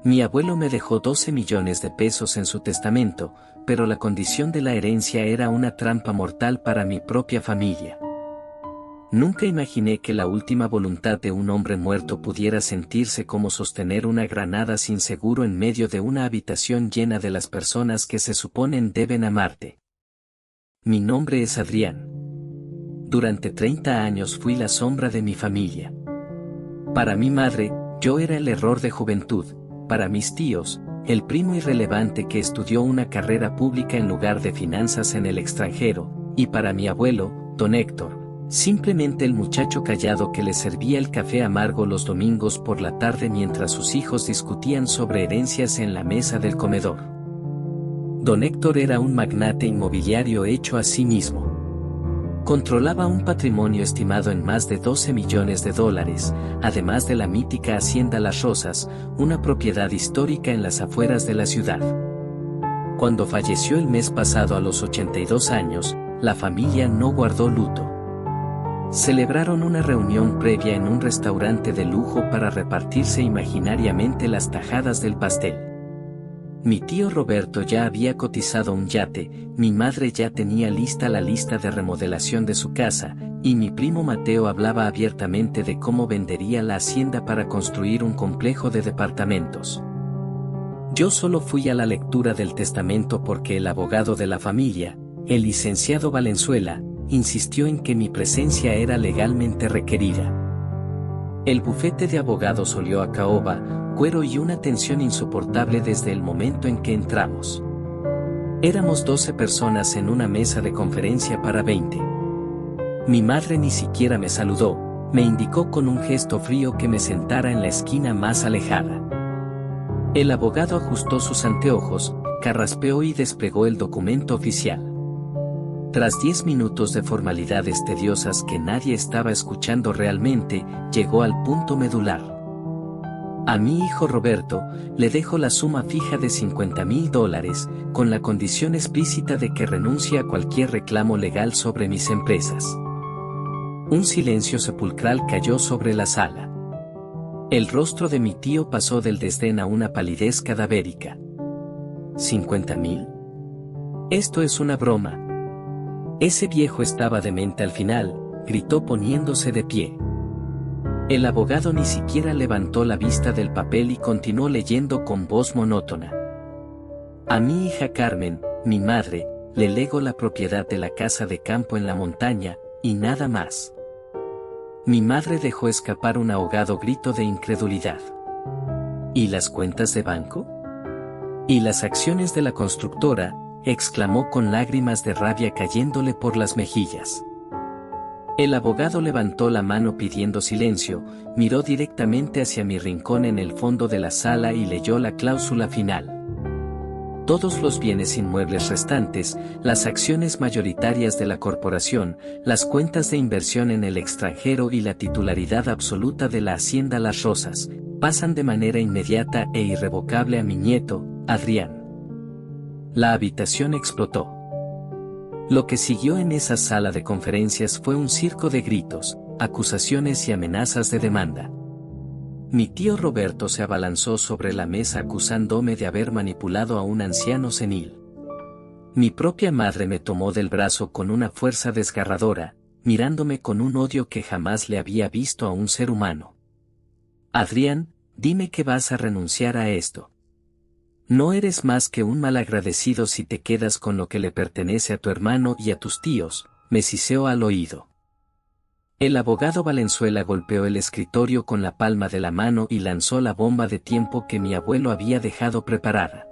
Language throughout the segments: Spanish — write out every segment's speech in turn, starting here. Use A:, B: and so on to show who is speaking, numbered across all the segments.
A: Mi abuelo me dejó 12 millones de pesos en su testamento, pero la condición de la herencia era una trampa mortal para mi propia familia. Nunca imaginé que la última voluntad de un hombre muerto pudiera sentirse como sostener una granada sin seguro en medio de una habitación llena de las personas que se suponen deben amarte. Mi nombre es Adrián. Durante 30 años fui la sombra de mi familia. Para mi madre, yo era el error de juventud. Para mis tíos, el primo irrelevante que estudió una carrera pública en lugar de finanzas en el extranjero, y para mi abuelo, don Héctor, simplemente el muchacho callado que le servía el café amargo los domingos por la tarde mientras sus hijos discutían sobre herencias en la mesa del comedor. Don Héctor era un magnate inmobiliario hecho a sí mismo. Controlaba un patrimonio estimado en más de 12 millones de dólares, además de la mítica Hacienda Las Rosas, una propiedad histórica en las afueras de la ciudad. Cuando falleció el mes pasado a los 82 años, la familia no guardó luto. Celebraron una reunión previa en un restaurante de lujo para repartirse imaginariamente las tajadas del pastel. Mi tío Roberto ya había cotizado un yate, mi madre ya tenía lista la lista de remodelación de su casa, y mi primo Mateo hablaba abiertamente de cómo vendería la hacienda para construir un complejo de departamentos. Yo solo fui a la lectura del testamento porque el abogado de la familia, el licenciado Valenzuela, insistió en que mi presencia era legalmente requerida. El bufete de abogados olió a caoba, cuero y una tensión insoportable desde el momento en que entramos. Éramos 12 personas en una mesa de conferencia para 20. Mi madre ni siquiera me saludó, me indicó con un gesto frío que me sentara en la esquina más alejada. El abogado ajustó sus anteojos, carraspeó y desplegó el documento oficial. Tras 10 minutos de formalidades tediosas que nadie estaba escuchando realmente, llegó al punto medular. A mi hijo Roberto, le dejo la suma fija de $50,000, con la condición explícita de que renuncie a cualquier reclamo legal sobre mis empresas. Un silencio sepulcral cayó sobre la sala. El rostro de mi tío pasó del desdén a una palidez cadavérica. ¿50,000? Esto es una broma. Ese viejo estaba demente al final, gritó poniéndose de pie. El abogado ni siquiera levantó la vista del papel y continuó leyendo con voz monótona. A mi hija Carmen, mi madre, le lego la propiedad de la casa de campo en la montaña, y nada más. Mi madre dejó escapar un ahogado grito de incredulidad. ¿Y las cuentas de banco? ¿Y las acciones de la constructora?, exclamó con lágrimas de rabia cayéndole por las mejillas. El abogado levantó la mano pidiendo silencio, miró directamente hacia mi rincón en el fondo de la sala y leyó la cláusula final. Todos los bienes inmuebles restantes, las acciones mayoritarias de la corporación, las cuentas de inversión en el extranjero y la titularidad absoluta de la Hacienda Las Rosas, pasan de manera inmediata e irrevocable a mi nieto, Adrián. La habitación explotó. Lo que siguió en esa sala de conferencias fue un circo de gritos, acusaciones y amenazas de demanda. Mi tío Roberto se abalanzó sobre la mesa acusándome de haber manipulado a un anciano senil. Mi propia madre me tomó del brazo con una fuerza desgarradora, mirándome con un odio que jamás le había visto a un ser humano. Adrián, dime que vas a renunciar a esto. No eres más que un malagradecido si te quedas con lo que le pertenece a tu hermano y a tus tíos, me siseó al oído. El abogado Valenzuela golpeó el escritorio con la palma de la mano y lanzó la bomba de tiempo que mi abuelo había dejado preparada.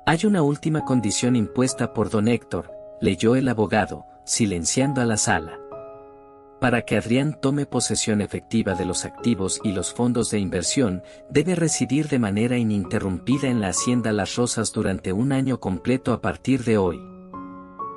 A: Hay una última condición impuesta por don Héctor, leyó el abogado, silenciando a la sala. Para que Adrián tome posesión efectiva de los activos y los fondos de inversión, debe residir de manera ininterrumpida en la Hacienda Las Rosas durante un año completo a partir de hoy.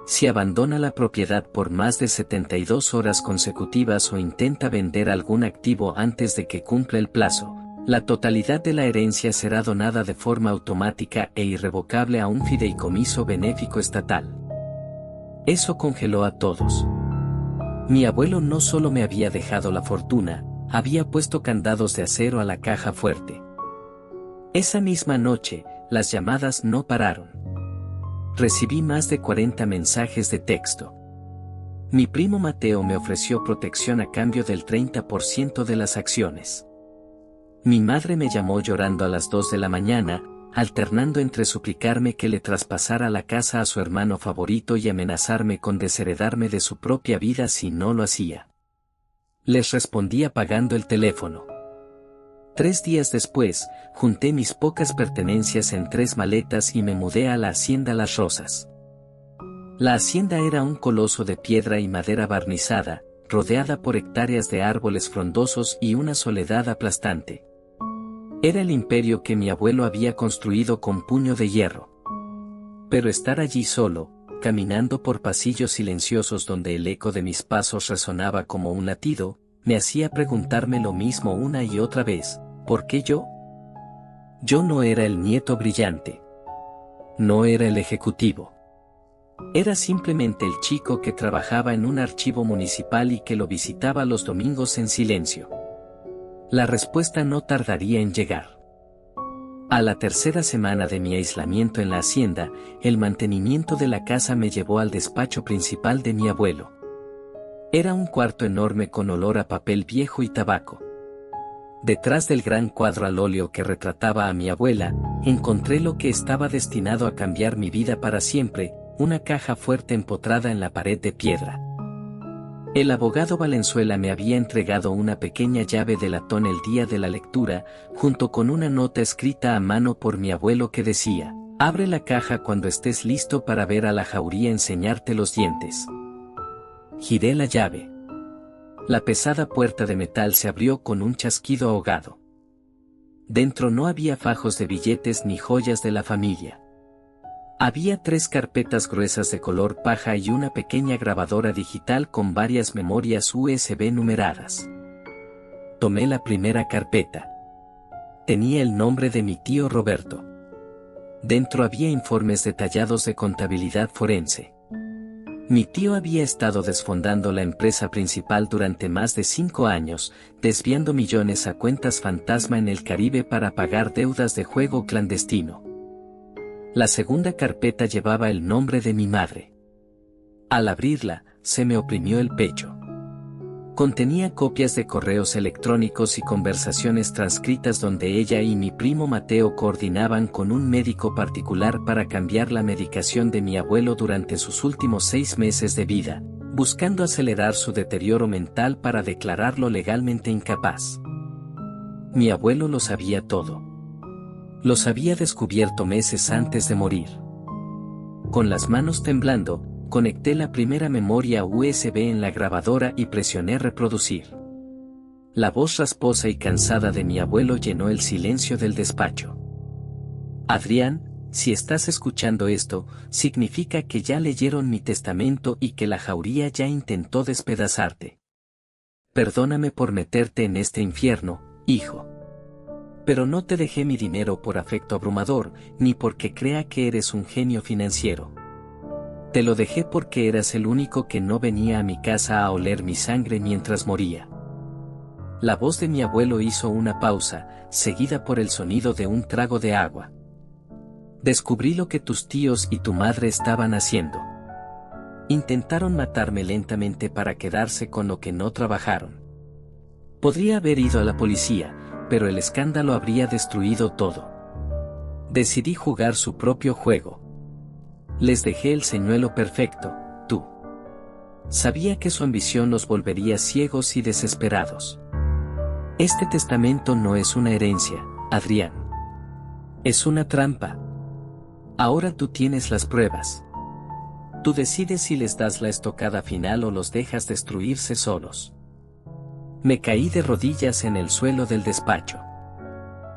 A: Si abandona la propiedad por más de 72 horas consecutivas o intenta vender algún activo antes de que cumpla el plazo, la totalidad de la herencia será donada de forma automática e irrevocable a un fideicomiso benéfico estatal. Eso congeló a todos. Mi abuelo no solo me había dejado la fortuna, había puesto candados de acero a la caja fuerte. Esa misma noche, las llamadas no pararon. Recibí más de 40 mensajes de texto. Mi primo Mateo me ofreció protección a cambio del 30% de las acciones. Mi madre me llamó llorando a las 2 de la mañana, alternando entre suplicarme que le traspasara la casa a su hermano favorito y amenazarme con desheredarme de su propia vida si no lo hacía. Les respondí apagando el teléfono. 3 días después, junté mis pocas pertenencias en 3 maletas y me mudé a la hacienda Las Rosas. La hacienda era un coloso de piedra y madera barnizada, rodeada por hectáreas de árboles frondosos y una soledad aplastante. Era el imperio que mi abuelo había construido con puño de hierro. Pero estar allí solo, caminando por pasillos silenciosos donde el eco de mis pasos resonaba como un latido, me hacía preguntarme lo mismo una y otra vez: ¿por qué yo? Yo no era el nieto brillante. No era el ejecutivo. Era simplemente el chico que trabajaba en un archivo municipal y que lo visitaba los domingos en silencio. La respuesta no tardaría en llegar. A la tercera semana de mi aislamiento en la hacienda, el mantenimiento de la casa me llevó al despacho principal de mi abuelo. Era un cuarto enorme con olor a papel viejo y tabaco. Detrás del gran cuadro al óleo que retrataba a mi abuela, encontré lo que estaba destinado a cambiar mi vida para siempre: una caja fuerte empotrada en la pared de piedra. El abogado Valenzuela me había entregado una pequeña llave de latón el día de la lectura, junto con una nota escrita a mano por mi abuelo que decía: abre la caja cuando estés listo para ver a la jauría enseñarte los dientes. Giré la llave. La pesada puerta de metal se abrió con un chasquido ahogado. Dentro no había fajos de billetes ni joyas de la familia. Había 3 carpetas gruesas de color paja y una pequeña grabadora digital con varias memorias USB numeradas. Tomé la primera carpeta. Tenía el nombre de mi tío Roberto. Dentro había informes detallados de contabilidad forense. Mi tío había estado desfondando la empresa principal durante más de 5 años, desviando millones a cuentas fantasma en el Caribe para pagar deudas de juego clandestino. La segunda carpeta llevaba el nombre de mi madre. Al abrirla, se me oprimió el pecho. Contenía copias de correos electrónicos y conversaciones transcritas donde ella y mi primo Mateo coordinaban con un médico particular para cambiar la medicación de mi abuelo durante sus últimos 6 meses de vida, buscando acelerar su deterioro mental para declararlo legalmente incapaz. Mi abuelo lo sabía todo. Los había descubierto meses antes de morir. Con las manos temblando, conecté la primera memoria USB en la grabadora y presioné reproducir. La voz rasposa y cansada de mi abuelo llenó el silencio del despacho. Adrián, si estás escuchando esto, significa que ya leyeron mi testamento y que la jauría ya intentó despedazarte. Perdóname por meterte en este infierno, hijo. Pero no te dejé mi dinero por afecto abrumador, ni porque crea que eres un genio financiero. Te lo dejé porque eras el único que no venía a mi casa a oler mi sangre mientras moría. La voz de mi abuelo hizo una pausa, seguida por el sonido de un trago de agua. Descubrí lo que tus tíos y tu madre estaban haciendo. Intentaron matarme lentamente para quedarse con lo que no trabajaron. Podría haber ido a la policía, pero el escándalo habría destruido todo. Decidí jugar su propio juego. Les dejé el señuelo perfecto, tú. Sabía que su ambición los volvería ciegos y desesperados. Este testamento no es una herencia, Adrián. Es una trampa. Ahora tú tienes las pruebas. Tú decides si les das la estocada final o los dejas destruirse solos. Me caí de rodillas en el suelo del despacho.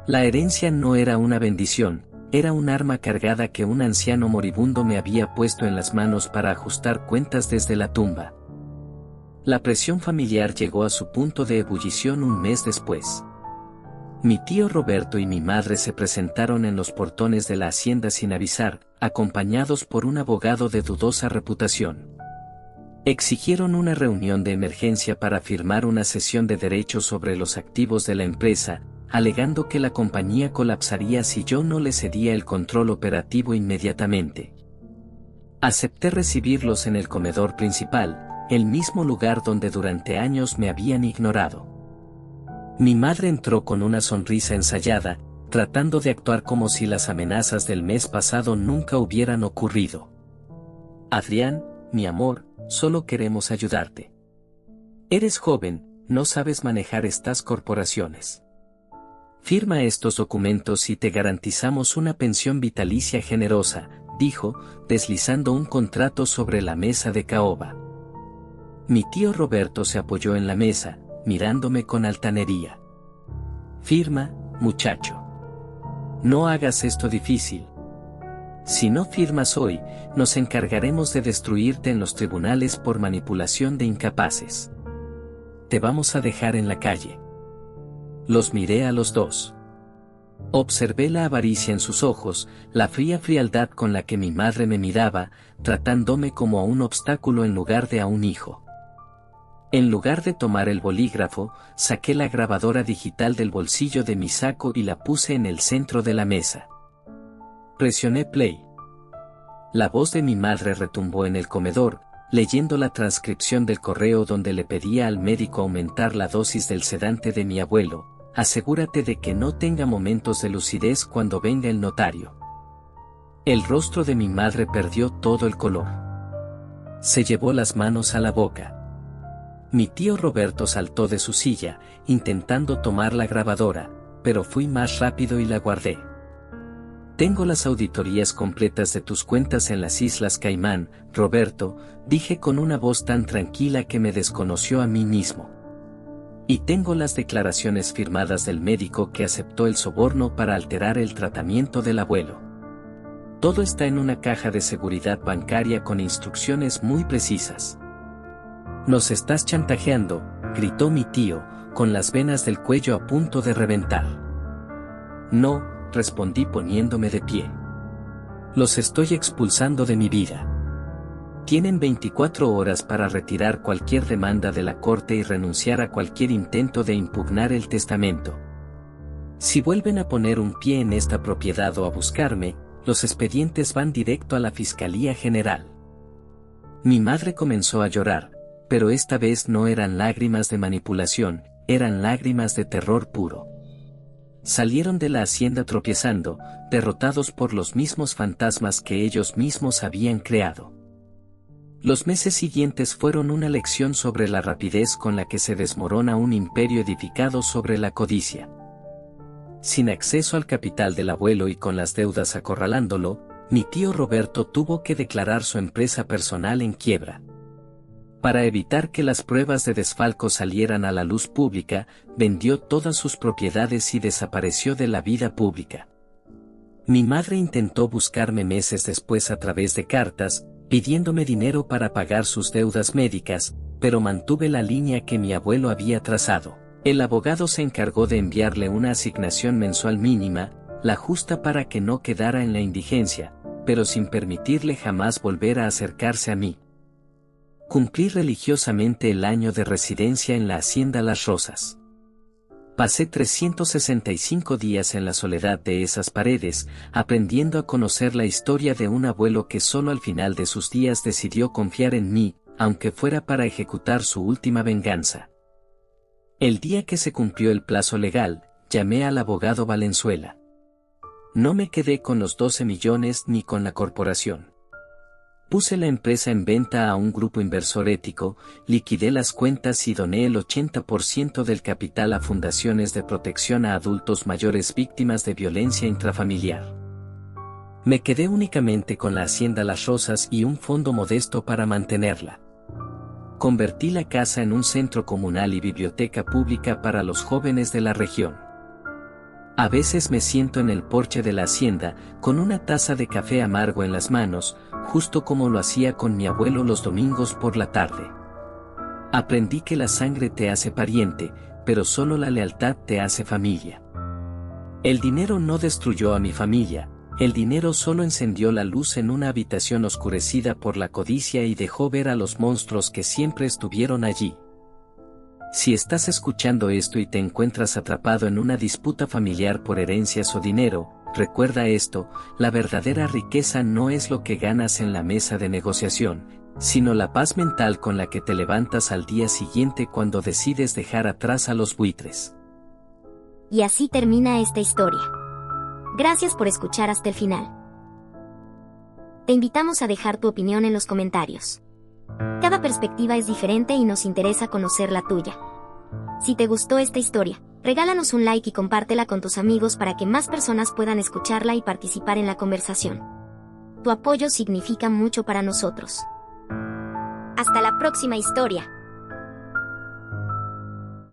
A: La herencia no era una bendición. Era un arma cargada que un anciano moribundo me había puesto en las manos para ajustar cuentas desde la tumba. La presión familiar llegó a su punto de ebullición un mes después. Mi tío Roberto y mi madre se presentaron en los portones de la hacienda sin avisar, acompañados por un abogado de dudosa reputación. Exigieron una reunión de emergencia para firmar una cesión de derechos sobre los activos de la empresa, alegando que la compañía colapsaría si yo no le cedía el control operativo inmediatamente. Acepté recibirlos en el comedor principal, el mismo lugar donde durante años me habían ignorado. Mi madre entró con una sonrisa ensayada, tratando de actuar como si las amenazas del mes pasado nunca hubieran ocurrido. Adrián, mi amor, solo queremos ayudarte. Eres joven, no sabes manejar estas corporaciones. Firma estos documentos y te garantizamos una pensión vitalicia generosa, dijo, deslizando un contrato sobre la mesa de caoba. Mi tío Roberto se apoyó en la mesa, mirándome con altanería. Firma, muchacho. No hagas esto difícil. Si no firmas hoy, nos encargaremos de destruirte en los tribunales por manipulación de incapaces. Te vamos a dejar en la calle. Los miré a los dos. Observé la avaricia en sus ojos, la fría frialdad con la que mi madre me miraba, tratándome como a un obstáculo en lugar de a un hijo. En lugar de tomar el bolígrafo, saqué la grabadora digital del bolsillo de mi saco y la puse en el centro de la mesa. Presioné play. La voz de mi madre retumbó en el comedor, leyendo la transcripción del correo donde le pedía al médico aumentar la dosis del sedante de mi abuelo. Asegúrate de que no tenga momentos de lucidez cuando venga el notario. El rostro de mi madre perdió todo el color. Se llevó las manos a la boca. Mi tío Roberto saltó de su silla, intentando tomar la grabadora, pero fui más rápido y la guardé. Tengo las auditorías completas de tus cuentas en las Islas Caimán, Roberto, dije con una voz tan tranquila que me desconoció a mí mismo. Y tengo las declaraciones firmadas del médico que aceptó el soborno para alterar el tratamiento del abuelo. Todo está en una caja de seguridad bancaria con instrucciones muy precisas. Nos estás chantajeando, gritó mi tío, con las venas del cuello a punto de reventar. No, respondí poniéndome de pie. Los estoy expulsando de mi vida. Tienen 24 horas para retirar cualquier demanda de la corte y renunciar a cualquier intento de impugnar el testamento. Si vuelven a poner un pie en esta propiedad o a buscarme, los expedientes van directo a la Fiscalía General. Mi madre comenzó a llorar, pero esta vez no eran lágrimas de manipulación, eran lágrimas de terror puro. Salieron de la hacienda tropiezando, derrotados por los mismos fantasmas que ellos mismos habían creado. Los meses siguientes fueron una lección sobre la rapidez con la que se desmorona un imperio edificado sobre la codicia. Sin acceso al capital del abuelo y con las deudas acorralándolo, mi tío Roberto tuvo que declarar su empresa personal en quiebra. Para evitar que las pruebas de desfalco salieran a la luz pública, vendió todas sus propiedades y desapareció de la vida pública. Mi madre intentó buscarme meses después a través de cartas, pidiéndome dinero para pagar sus deudas médicas, pero mantuve la línea que mi abuelo había trazado. El abogado se encargó de enviarle una asignación mensual mínima, la justa para que no quedara en la indigencia, pero sin permitirle jamás volver a acercarse a mí. Cumplí religiosamente el año de residencia en la hacienda Las Rosas. Pasé 365 días en la soledad de esas paredes, aprendiendo a conocer la historia de un abuelo que solo al final de sus días decidió confiar en mí, aunque fuera para ejecutar su última venganza. El día que se cumplió el plazo legal, llamé al abogado Valenzuela. No me quedé con los 12 millones ni con la corporación. Puse la empresa en venta a un grupo inversor ético, liquidé las cuentas y doné el 80% del capital a fundaciones de protección a adultos mayores víctimas de violencia intrafamiliar. Me quedé únicamente con la hacienda Las Rosas y un fondo modesto para mantenerla. Convertí la casa en un centro comunal y biblioteca pública para los jóvenes de la región. A veces me siento en el porche de la hacienda, con una taza de café amargo en las manos, justo como lo hacía con mi abuelo los domingos por la tarde. Aprendí que la sangre te hace pariente, pero solo la lealtad te hace familia. El dinero no destruyó a mi familia, el dinero solo encendió la luz en una habitación oscurecida por la codicia y dejó ver a los monstruos que siempre estuvieron allí. Si estás escuchando esto y te encuentras atrapado en una disputa familiar por herencias o dinero, recuerda esto: la verdadera riqueza no es lo que ganas en la mesa de negociación, sino la paz mental con la que te levantas al día siguiente cuando decides dejar atrás a los buitres.
B: Y así termina esta historia. Gracias por escuchar hasta el final. Te invitamos a dejar tu opinión en los comentarios. Cada perspectiva es diferente y nos interesa conocer la tuya. Si te gustó esta historia, regálanos un like y compártela con tus amigos para que más personas puedan escucharla y participar en la conversación. Tu apoyo significa mucho para nosotros. Hasta la próxima historia.